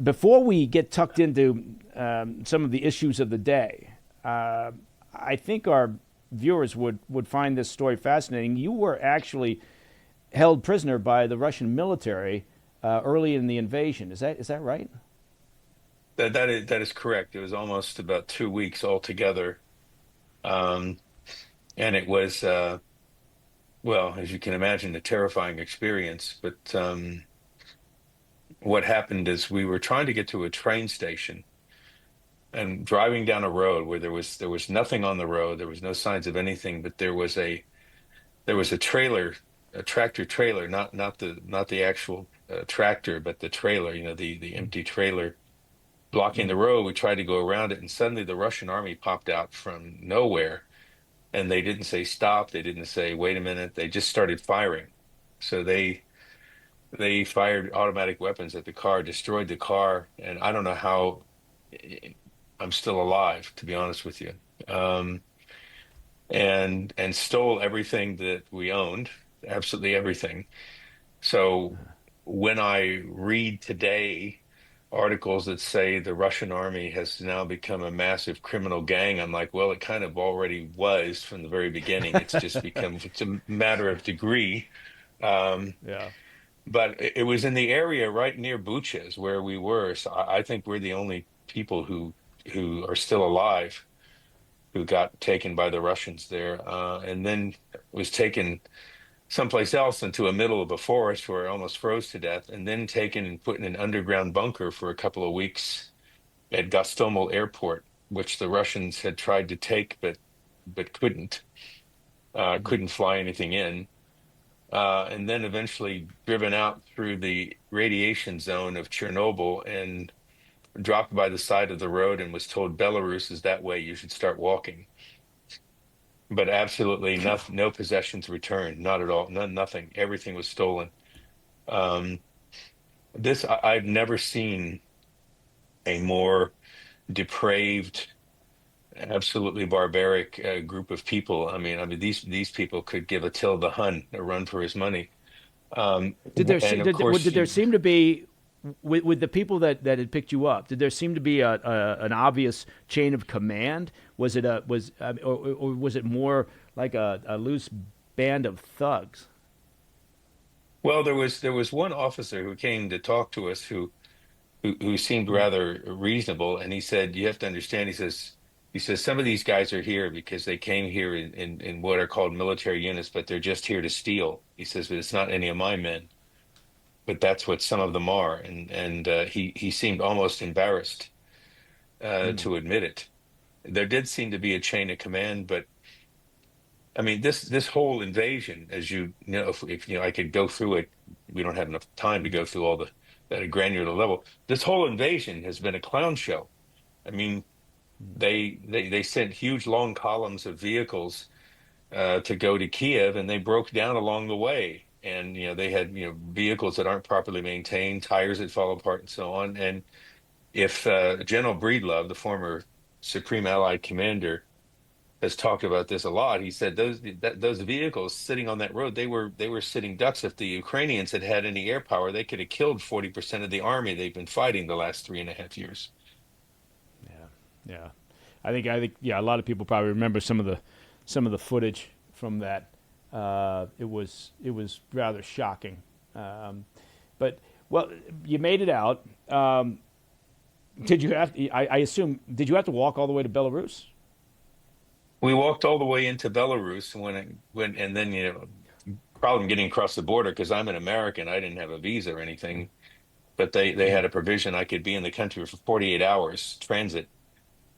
Before we get tucked into some of the issues of the day, I think our viewers would find this story fascinating. You were actually held prisoner by the Russian military early in the invasion. Is that right? That is correct. It was almost about 2 weeks altogether. Um, and it was well, as you can imagine, a terrifying experience. But what happened is we were trying to get to a train station and driving down a road where there was nothing on the road. There was no signs of anything, but there was a trailer, a tractor trailer, not the actual tractor, but the trailer, the empty trailer blocking the Mm. road. We tried to go around it, and suddenly the Russian army popped out from nowhere, and they didn't say stop. They didn't say wait a minute. They just started firing. So they fired automatic weapons at the car, destroyed the car, and I don't know how I'm still alive, to be honest with you. Um, and stole everything that we owned, absolutely everything. So when I read today articles that say the Russian army has now become a massive criminal gang, I'm like, well, it kind of already was from the very beginning. It's a matter of degree. Um, Yeah. but it was in the area right near Bucha where we were. So I think we're the only people who are still alive who got taken by the Russians there, and then was taken someplace else into a middle of a forest where I almost froze to death, and then taken and put in an underground bunker for a couple of weeks at Gostomel Airport, which the Russians had tried to take but couldn't fly anything in. And then eventually driven out through the radiation zone of Chernobyl and dropped by the side of the road and was told Belarus is that way, you should start walking. But absolutely no possessions returned, not at all, nothing. Everything was stolen. Um, I've never seen a more depraved, absolutely barbaric group of people. I mean, these people could give Attila the Hun a run for his money. Did there And of did, course, did there seem to be with the people that had picked you up? Did there seem to be an obvious chain of command? Was it a was or was it more like a loose band of thugs? well, there was one officer who came to talk to us who seemed rather reasonable, and he said, "You have to understand." He says some of these guys are here because they came here in what are called military units, but they're just here to steal. He says, but it's not any of my men, but that's what some of them are, and he seemed almost embarrassed Mm. to admit it. There did seem to be a chain of command, but I mean, this whole invasion, as if I could go through it, we don't have enough time to go through all the at a granular level. This whole invasion has been a clown show. I mean, they sent huge long columns of vehicles to go to Kiev, and they broke down along the way. And they had vehicles that aren't properly maintained, tires that fall apart, and so on. And if General Breedlove, the former Supreme Allied Commander, has talked about this a lot. He said those vehicles sitting on that road, they were sitting ducks. If the Ukrainians had had any air power, they could have killed 40% of the army they've been fighting the last 3.5 years. Yeah, yeah. I think yeah. A lot of people probably remember some of the footage from that. It was rather shocking. But well, you made it out. Did you have? I assume did you have to walk all the way to Belarus? We walked all the way into Belarus and then problem getting across the border because I'm an American. I didn't have a visa or anything, but they had a provision I could be in the country for 48 hours transit.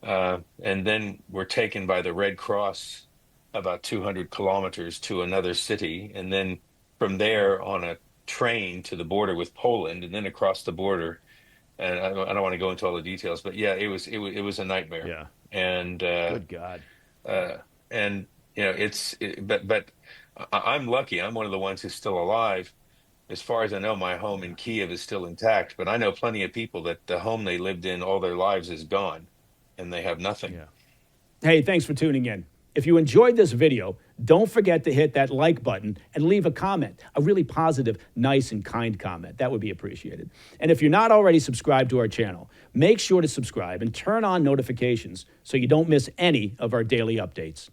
And then we're taken by the Red Cross about 200 kilometers to another city, and then from there on a train to the border with Poland, and then across the border. And I don't want to go into all the details, but yeah, it was a nightmare. Yeah. And Good God. uh, and but I'm lucky. I'm one of the ones who's still alive. As far as I know, my home in Kiev is still intact, but I know plenty of people that the home they lived in all their lives is gone and they have nothing. Yeah. Hey, thanks for tuning in. If you enjoyed this video, don't forget to hit that like button and leave a comment, a really positive, nice, and kind comment. That would be appreciated. And if you're not already subscribed to our channel, make sure to subscribe and turn on notifications so you don't miss any of our daily updates.